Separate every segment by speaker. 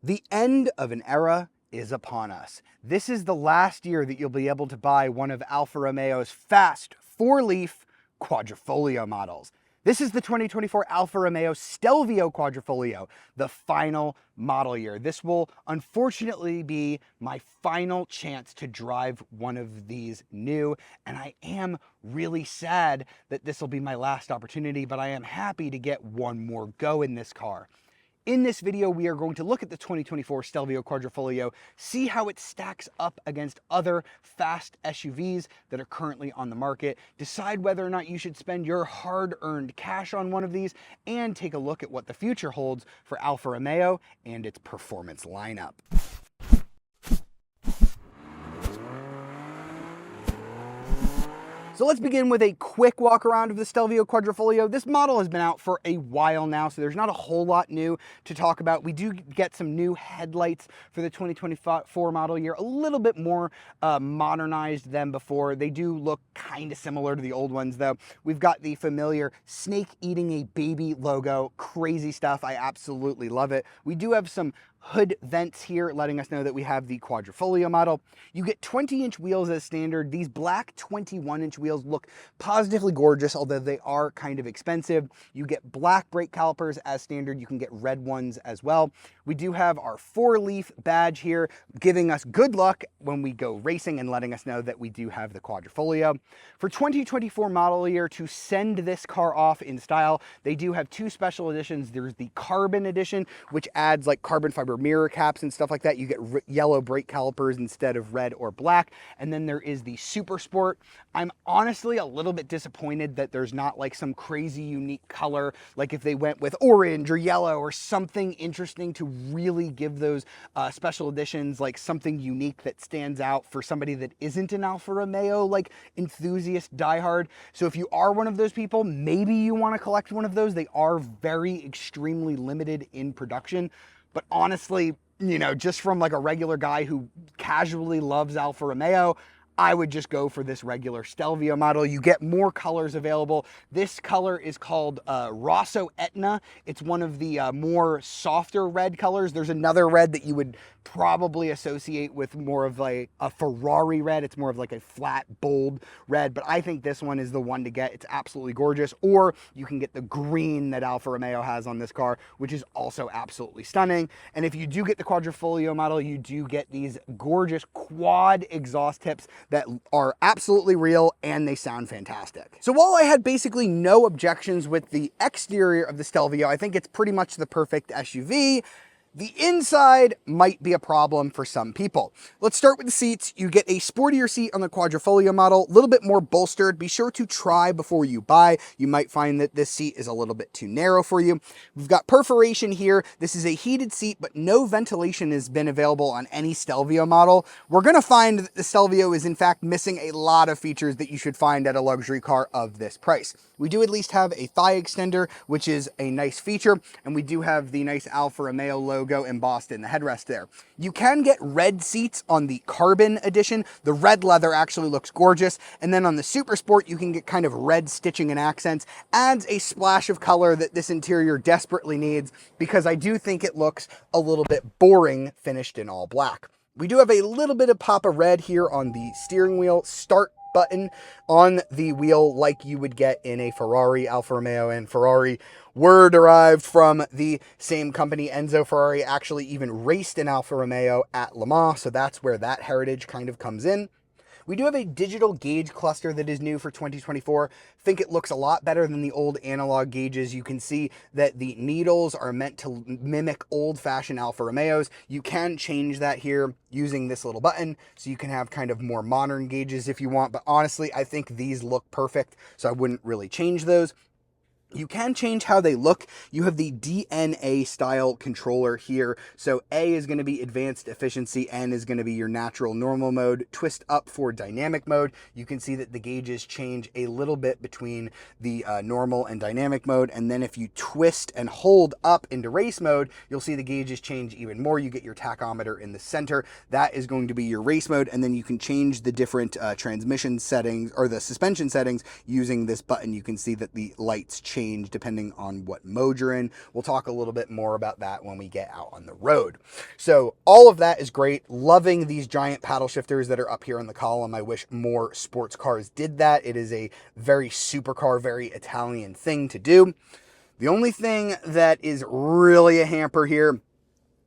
Speaker 1: The end of an era is upon us. This is the last year that you'll be able to buy one of Alfa Romeo's fast four-leaf Quadrifoglio models. This is the 2024 Alfa Romeo Stelvio Quadrifoglio, the final model year. This will unfortunately be my final chance to drive one of these new, and I am really sad that this will be my last opportunity, but I am happy to get one more go in this car. In this video, we are going to look at the 2024 Stelvio Quadrifoglio, see how it stacks up against other fast SUVs that are currently on the market, decide whether or not you should spend your hard-earned cash on one of these, and take a look at what the future holds for Alfa Romeo and its performance lineup. So let's begin with a quick walk around of the Stelvio Quadrifoglio. This model has been out for a while now, so there's not a whole lot new to talk about. We do get some new headlights for the 2024 model year, a little bit more modernized than before. They do look kind of similar to the old ones though. We've got the familiar snake eating a baby logo, crazy stuff. I absolutely love it. We do have some hood vents here letting us know that we have the Quadrifoglio model. You get 20-inch wheels as standard. These black 21-inch wheels look positively gorgeous, although they are kind of expensive. You get black brake calipers as standard. You can get red ones as well. We do have our four-leaf badge here, giving us good luck when we go racing and letting us know that we do have the Quadrifoglio. For 2024 model year, to send this car off in style, they do have two special editions. There's the Carbon edition, which adds like carbon fiber mirror caps and stuff like that. You get yellow brake calipers instead of red or black. And then there is the Super Sport. I'm honestly a little bit disappointed that there's not like some crazy unique color, like if they went with orange or yellow or something interesting to really give those special editions like something unique that stands out for somebody that isn't an Alfa Romeo like enthusiast diehard. So if you are one of those people, maybe you want to collect one of those. They are very extremely limited in production. But honestly, you know, just from like a regular guy who casually loves Alfa Romeo, I would just go for this regular Stelvio model. You get more colors available. This color is called Rosso Etna. It's one of the more softer red colors. There's another red that you would probably associate with more of like a Ferrari red. It's more of like a flat, bold red, but I think this one is the one to get. It's absolutely gorgeous. Or you can get the green that Alfa Romeo has on this car, which is also absolutely stunning. And if you do get the Quadrifoglio model, you do get these gorgeous quad exhaust tips that are absolutely real and they sound fantastic. So while I had basically no objections with the exterior of the Stelvio, I think it's pretty much the perfect SUV. The inside might be a problem for some people. Let's start with the seats. You get a sportier seat on the Quadrifoglio model, a little bit more bolstered. Be sure to try before you buy. You might find that this seat is a little bit too narrow for you. We've got perforation here. This is a heated seat, but no ventilation has been available on any Stelvio model. We're going to find that the Stelvio is in fact missing a lot of features that you should find at a luxury car of this price. We do at least have a thigh extender, which is a nice feature, and we do have the nice Alfa Romeo logo embossed in the headrest there. You can get red seats on the Carbon edition. The red leather actually looks gorgeous, and then on the Super Sport, you can get kind of red stitching and accents. Adds a splash of color that this interior desperately needs, because I do think it looks a little bit boring finished in all black. We do have a little bit of pop of red here on the steering wheel. Start button on the wheel like you would get in a Ferrari. Alfa Romeo and Ferrari were derived from the same company. Enzo Ferrari actually even raced an Alfa Romeo at Le Mans, so that's where that heritage kind of comes in. We do have a digital gauge cluster that is new for 2024. I think it looks a lot better than the old analog gauges. You can see that the needles are meant to mimic old-fashioned Alfa Romeos. You can change that here using this little button, so you can have kind of more modern gauges if you want, but honestly, I think these look perfect, so I wouldn't really change those. You can change how they look. You have the DNA style controller here. So A is going to be advanced efficiency, N is going to be your natural normal mode, twist up for dynamic mode. You can see that the gauges change a little bit between the normal and dynamic mode. And then if you twist and hold up into race mode, you'll see the gauges change even more. You get your tachometer in the center. That is going to be your race mode. And then you can change the different transmission settings or the suspension settings using this button. You can see that the lights change change depending on what mode you're in. We'll talk a little bit more about that when we get out on the road. So all of that is great. Loving these giant paddle shifters that are up here in the column. I wish more sports cars did that. It is a very supercar, very Italian thing to do. The only thing that is really a hamper here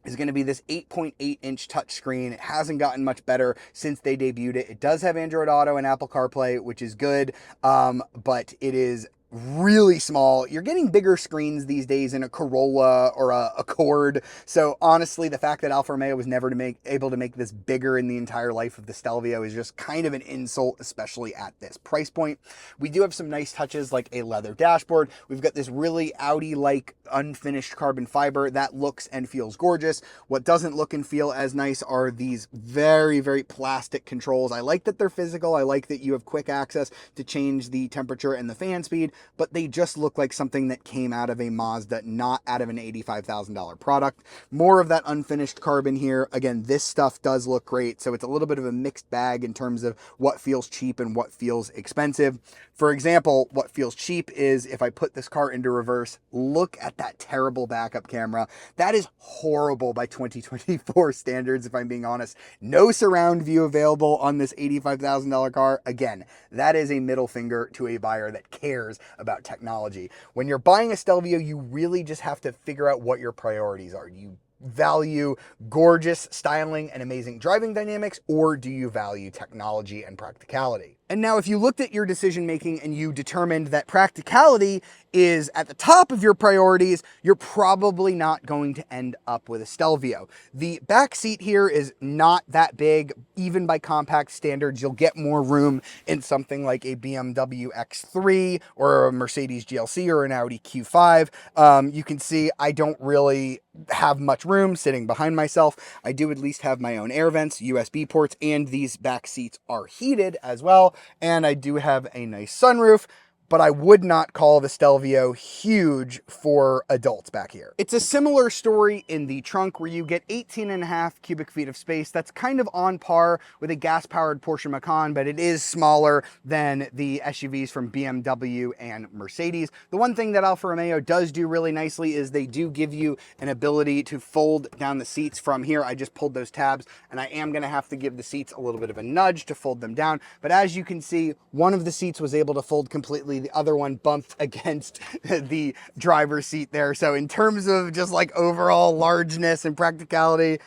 Speaker 1: is going to be this 8.8-inch touchscreen. It hasn't gotten much better since they debuted it. It does have Android Auto and Apple CarPlay, which is good, but it is really small. You're getting bigger screens these days in a Corolla or a Accord. So honestly, the fact that Alfa Romeo was never able to make this bigger in the entire life of the Stelvio is just kind of an insult, especially at this price point. We do have some nice touches like a leather dashboard. We've got this really Audi-like unfinished carbon fiber that looks and feels gorgeous. What doesn't look and feel as nice are these very, very plastic controls. I like that they're physical. I like that you have quick access to change the temperature and the fan speed, but they just look like something that came out of a Mazda, not out of an $85,000 product. More of that unfinished carbon here. Again, this stuff does look great, so it's a little bit of a mixed bag in terms of what feels cheap and what feels expensive. For example, what feels cheap is if I put this car into reverse, look at that terrible backup camera. That is horrible by 2024 standards, if I'm being honest. No surround view available on this $85,000 car. Again, that is a middle finger to a buyer that cares about technology. When you're buying a Stelvio, you really just have to figure out what your priorities are. Do you value gorgeous styling and amazing driving dynamics, or do you value technology and practicality? And now if you looked at your decision making and you determined that practicality is at the top of your priorities, you're probably not going to end up with a Stelvio. The back seat here is not that big, even by compact standards. You'll get more room in something like a BMW X3 or a Mercedes GLC or an Audi Q5. You can see I don't really have much room sitting behind myself. I do at least have my own air vents, USB ports, and these back seats are heated as well. And I do have a nice sunroof, but I would not call the Stelvio huge for adults back here. It's a similar story in the trunk where you get 18.5 cubic feet of space. That's kind of on par with a gas-powered Porsche Macan, but it is smaller than the SUVs from BMW and Mercedes. The one thing that Alfa Romeo does do really nicely is they do give you an ability to fold down the seats from here. I just pulled those tabs, and I am gonna have to give the seats a little bit of a nudge to fold them down. But as you can see, one of the seats was able to fold completely. The other one bumped against the driver's seat there. So in terms of just like overall largeness and practicality,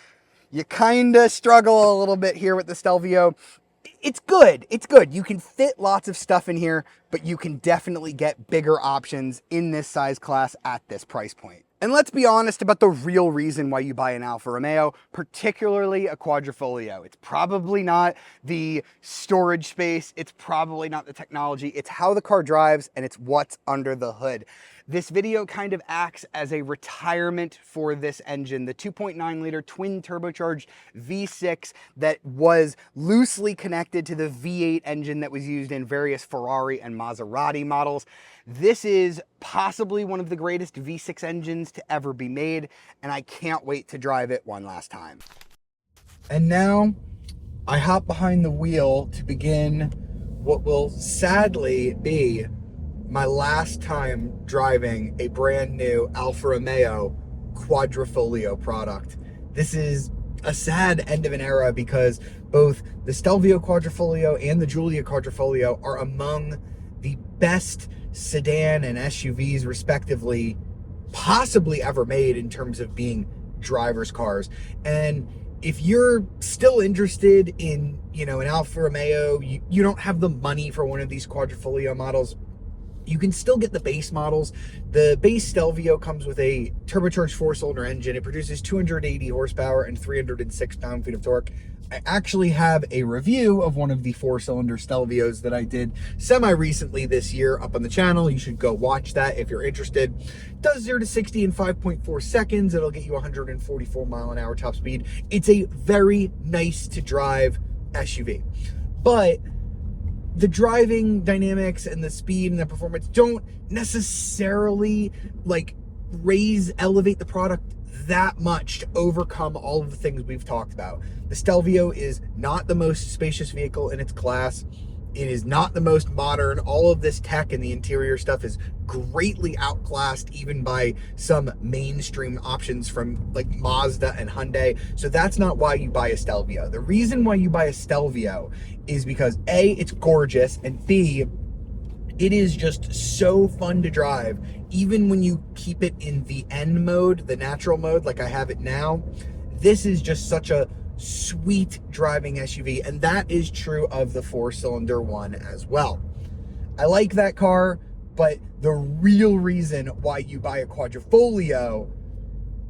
Speaker 1: you kind of struggle a little bit here with the Stelvio. It's good. It's good. You can fit lots of stuff in here, but you can definitely get bigger options in this size class at this price point. And let's be honest about the real reason why you buy an Alfa Romeo, particularly a Quadrifoglio. It's probably not the storage space. It's probably not the technology. It's how the car drives, and it's what's under the hood. This video kind of acts as a retirement for this engine, the 2.9 liter twin turbocharged V6 that was loosely connected to the V8 engine that was used in various Ferrari and Maserati models. This is possibly one of the greatest V6 engines to ever be made, and I can't wait to drive it one last time. And now I hop behind the wheel to begin what will sadly be my last time driving a brand new Alfa Romeo Quadrifoglio product. This is a sad end of an era because both the Stelvio Quadrifoglio and the Giulia Quadrifoglio are among the best sedan and SUVs respectively possibly ever made in terms of being driver's cars. And if you're still interested in, an Alfa Romeo, you don't have the money for one of these Quadrifoglio models, you can still get the base models. The base Stelvio comes with a turbocharged 4-cylinder engine. It produces 280 horsepower and 306 pound-feet of torque. I actually have a review of one of the 4-cylinder Stelvios that I did semi-recently this year up on the channel. You should go watch that if you're interested. It does 0 to 60 in 5.4 seconds. It'll get you 144 mile an hour top speed. It's a very nice to drive SUV. But the driving dynamics and the speed and the performance don't necessarily elevate the product that much to overcome all of the things we've talked about. The Stelvio is not the most spacious vehicle in its class. It is not the most modern. All of this tech and the interior stuff is greatly outclassed even by some mainstream options from like Mazda and Hyundai. So that's not why you buy a Stelvio. The reason why you buy a Stelvio is because A, it's gorgeous, and B, it is just so fun to drive. Even when you keep it in the N mode, the natural mode, like I have it now, this is just such a sweet driving SUV, and that is true of the 4-cylinder one as well. I like that car, but the real reason why you buy a Quadrifoglio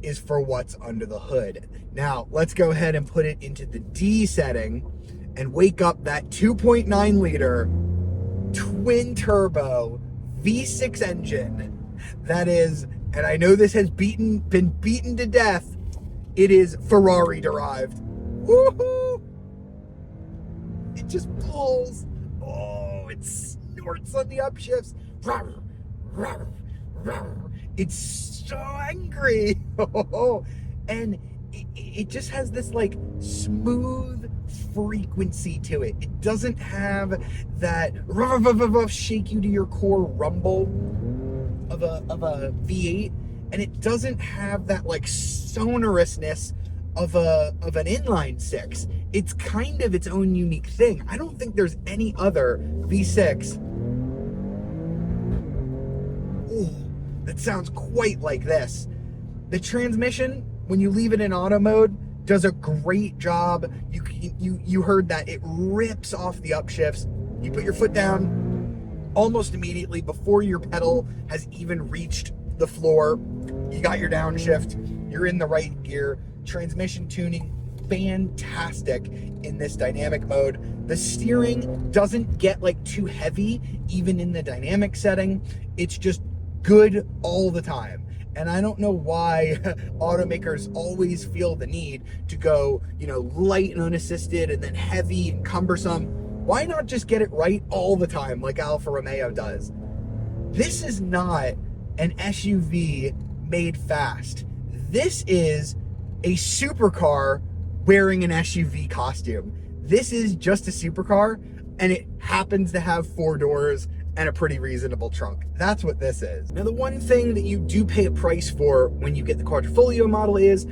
Speaker 1: is for what's under the hood. Now, let's go ahead and put it into the D setting and wake up that 2.9 liter twin turbo V6 engine that is, and I know this has been beaten to death, it is Ferrari derived. Woohoo! It just pulls. Oh, it snorts on the upshifts. It's so angry. And it just has this like smooth frequency to it. It doesn't have that shake you to your core rumble of a V8, and it doesn't have that like sonorousness of an inline six. It's kind of its own unique thing. I don't think there's any other V6 that sounds quite like this. The transmission, when you leave it in auto mode, does a great job. You heard that it rips off the upshifts. You put your foot down almost immediately before your pedal has even reached the floor. You got your downshift. You're in the right gear. Transmission tuning, fantastic in this dynamic mode. The steering doesn't get like too heavy, even in the dynamic setting. It's just good all the time. And I don't know why automakers always feel the need to go, light and unassisted and then heavy and cumbersome. Why not just get it right all the time like Alfa Romeo does? This is not an SUV made fast. This is a supercar wearing an SUV costume. This is just a supercar, and it happens to have 4 doors and a pretty reasonable trunk. That's what this is. Now, the one thing that you do pay a price for when you get the Quadrifoglio model is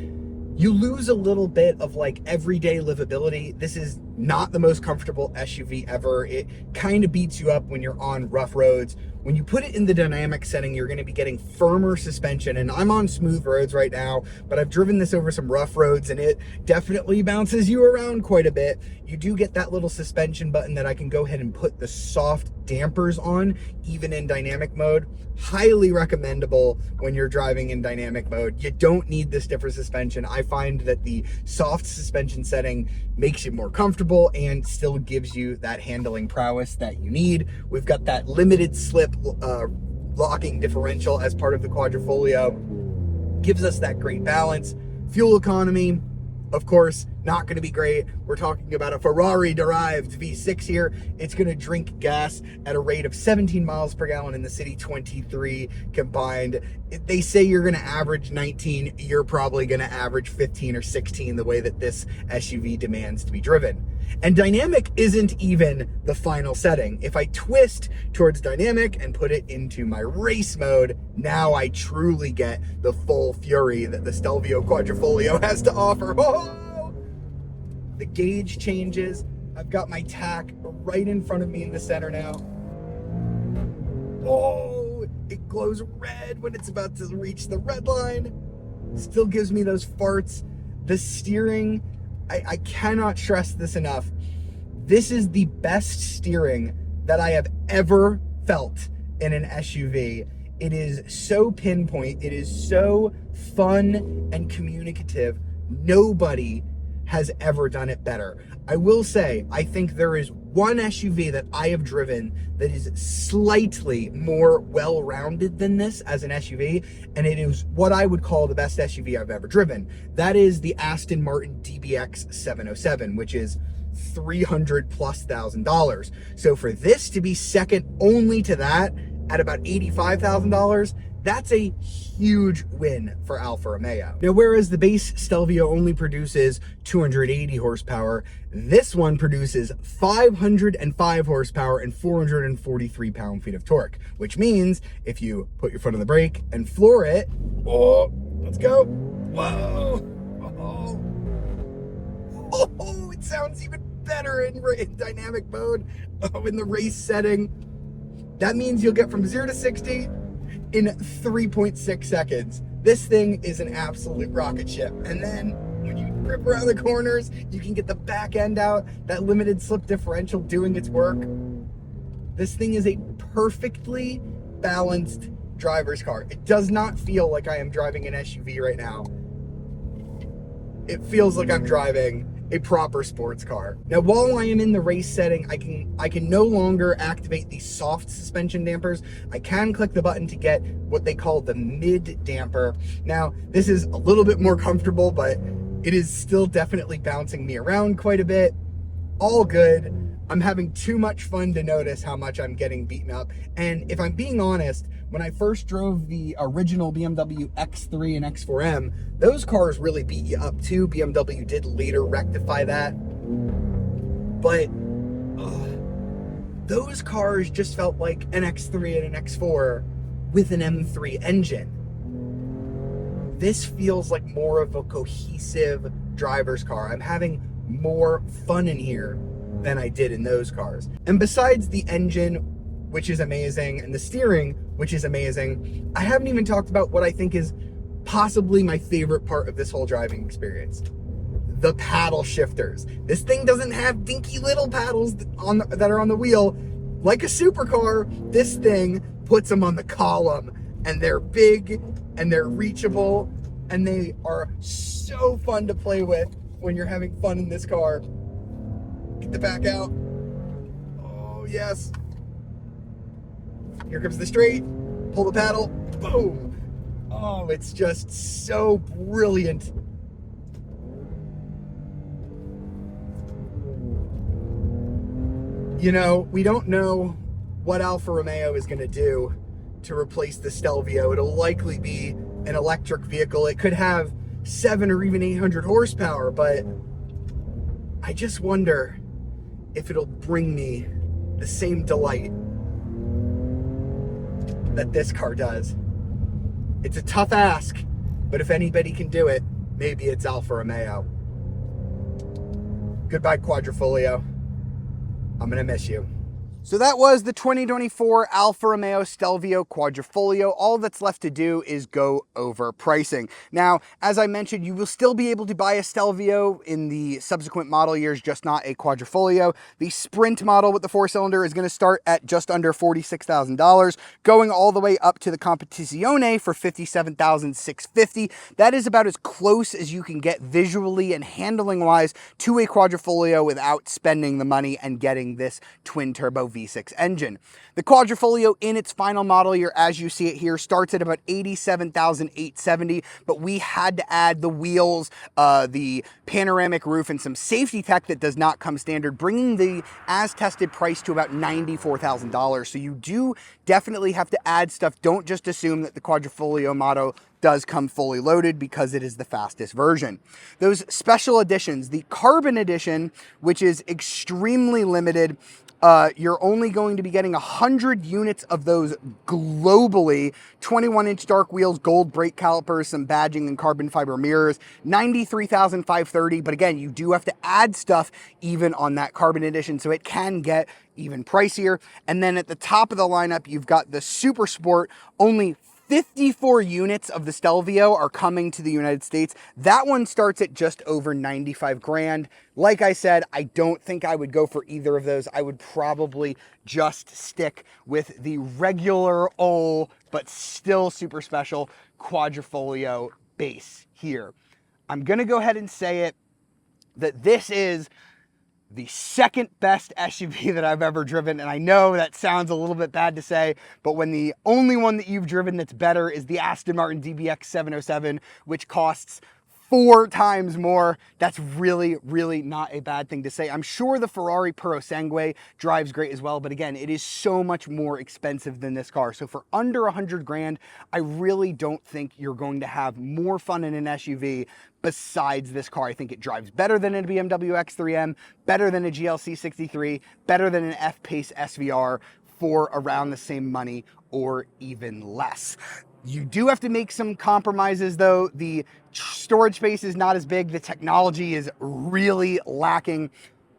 Speaker 1: you lose a little bit of like everyday livability. This is not the most comfortable SUV ever. It kind of beats you up when you're on rough roads. When you put it in the dynamic setting, you're going to be getting firmer suspension, and I'm on smooth roads right now, but I've driven this over some rough roads and it definitely bounces you around quite a bit. You do get that little suspension button that I can go ahead and put the soft dampers on, even in dynamic mode. Highly recommendable when you're driving in dynamic mode. You don't need the stiffer suspension. I find that the soft suspension setting makes you more comfortable and still gives you that handling prowess that you need. We've got that limited slip locking differential as part of the Quadrifoglio. Gives us that great balance. Fuel economy, of course, not going to be great. We're talking about a Ferrari-derived V6 here. It's going to drink gas at a rate of 17 miles per gallon in the city, 23 combined. They say you're going to average 19. You're probably going to average 15 or 16 the way that this SUV demands to be driven. And dynamic isn't even the final setting. If I twist towards dynamic and put it into my race mode, now I truly get the full fury that the Stelvio Quadrifoglio has to offer. Oh! The gauge changes. I've got my tack right in front of me in the center now. Oh, it glows red when it's about to reach the red line. Still gives me those farts. The steering, I cannot stress this enough. This is the best steering that I have ever felt in an SUV. It is so pinpoint. It is so fun and communicative. Nobody has ever done it better. I will say, I think there is one SUV that I have driven that is slightly more well-rounded than this as an SUV, and it is what I would call the best SUV I've ever driven. That is the Aston Martin DBX 707, which is $300,000+. So for this to be second only to that at about $85,000, That's a huge win for Alfa Romeo. Now, whereas the base Stelvio only produces 280 horsepower, this one produces 505 horsepower and 443 pound-feet of torque, which means if you put your foot on the brake and floor it, oh, let's go. Whoa. Oh, it sounds even better in dynamic mode. Oh, in the race setting. That means you'll get from 0 to 60 in 3.6 seconds. This thing is an absolute rocket ship. And then when you rip around the corners, you can get the back end out, that limited slip differential doing its work. This thing is a perfectly balanced driver's car. It does not feel like I am driving an SUV right now. It feels like I'm driving a proper sports car. Now, while I am in the race setting, I can no longer activate the soft suspension dampers. I can click the button to get what they call the mid damper. Now, this is a little bit more comfortable, but it is still definitely bouncing me around quite a bit. All good. I'm having too much fun to notice how much I'm getting beaten up. And if I'm being honest, when I first drove the original BMW X3 and X4M, those cars really beat you up too. BMW did later rectify that. But those cars just felt like an X3 and an X4 with an M3 engine. This feels like more of a cohesive driver's car. I'm having more fun in here than I did in those cars. And besides the engine, which is amazing, and the steering, which is amazing, I haven't even talked about what I think is possibly my favorite part of this whole driving experience. The paddle shifters. This thing doesn't have dinky little paddles that are on the wheel. Like a supercar, this thing puts them on the column, and they're big, and they're reachable, and they are so fun to play with when you're having fun in this car. Get the back out. Oh, yes. Here comes the straight. Pull the paddle. Boom. Oh, it's just so brilliant. You know, we don't know what Alfa Romeo is going to do to replace the Stelvio. It'll likely be an electric vehicle. It could have 700 or even 800 horsepower, but I just wonder if it'll bring me the same delight that this car does. It's a tough ask, but if anybody can do it, maybe it's Alfa Romeo. Goodbye, Quadrifoglio. I'm gonna miss you. So that was the 2024 Alfa Romeo Stelvio Quadrifoglio. All that's left to do is go over pricing. Now, as I mentioned, you will still be able to buy a Stelvio in the subsequent model years, just not a Quadrifoglio. The Sprint model with the 4-cylinder is going to start at just under $46,000, going all the way up to the Competizione for $57,650. That is about as close as you can get visually and handling-wise to a Quadrifoglio without spending the money and getting this twin-turbo V6 engine. The Quadrifoglio in its final model year, as you see it here, starts at about $87,870, but we had to add the wheels, the panoramic roof, and some safety tech that does not come standard, bringing the as-tested price to about $94,000. So you do definitely have to add stuff. Don't just assume that the Quadrifoglio model does come fully loaded, because it is the fastest version. Those special editions, the Carbon Edition, which is extremely limited, you're only going to be getting 100 units of those globally. 21-inch dark wheels, gold brake calipers, some badging and carbon fiber mirrors, $93,530. But again, you do have to add stuff even on that Carbon Edition, so it can get even pricier. And then at the top of the lineup, you've got the Super Sport. Only 54 units of the Stelvio are coming to the United States. That one starts at just over 95 grand. Like I said, I don't think I would go for either of those. I would probably just stick with the regular old, but still super special Quadrifoglio base here. I'm gonna go ahead and say it, that this is the second best SUV that I've ever driven. And I know that sounds a little bit bad to say, but when the only one that you've driven that's better is the Aston Martin DBX 707, which costs 4 times more. That's really, really not a bad thing to say. I'm sure the Ferrari Purosangue drives great as well, but again, it is so much more expensive than this car. So for under 100 grand, I really don't think you're going to have more fun in an SUV besides this car. I think it drives better than a BMW X3M, better than a GLC 63, better than an F-Pace SVR for around the same money or even less. You do have to make some compromises though. The storage space is not as big. The technology is really lacking.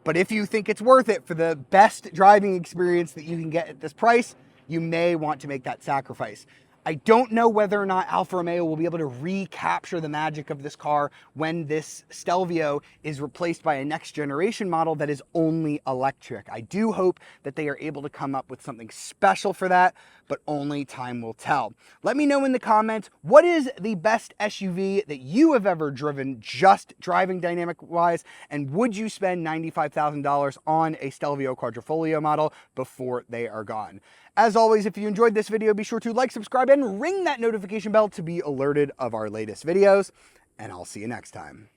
Speaker 1: But if you think it's worth it for the best driving experience that you can get at this price, you may want to make that sacrifice. I don't know whether or not Alfa Romeo will be able to recapture the magic of this car when this Stelvio is replaced by a next generation model that is only electric. I do hope that they are able to come up with something special for that, but only time will tell. Let me know in the comments, what is the best SUV that you have ever driven, just driving dynamic wise, and would you spend $95,000 on a Stelvio Quadrifoglio model before they are gone? As always, if you enjoyed this video, be sure to like, subscribe, and ring that notification bell to be alerted of our latest videos, and I'll see you next time.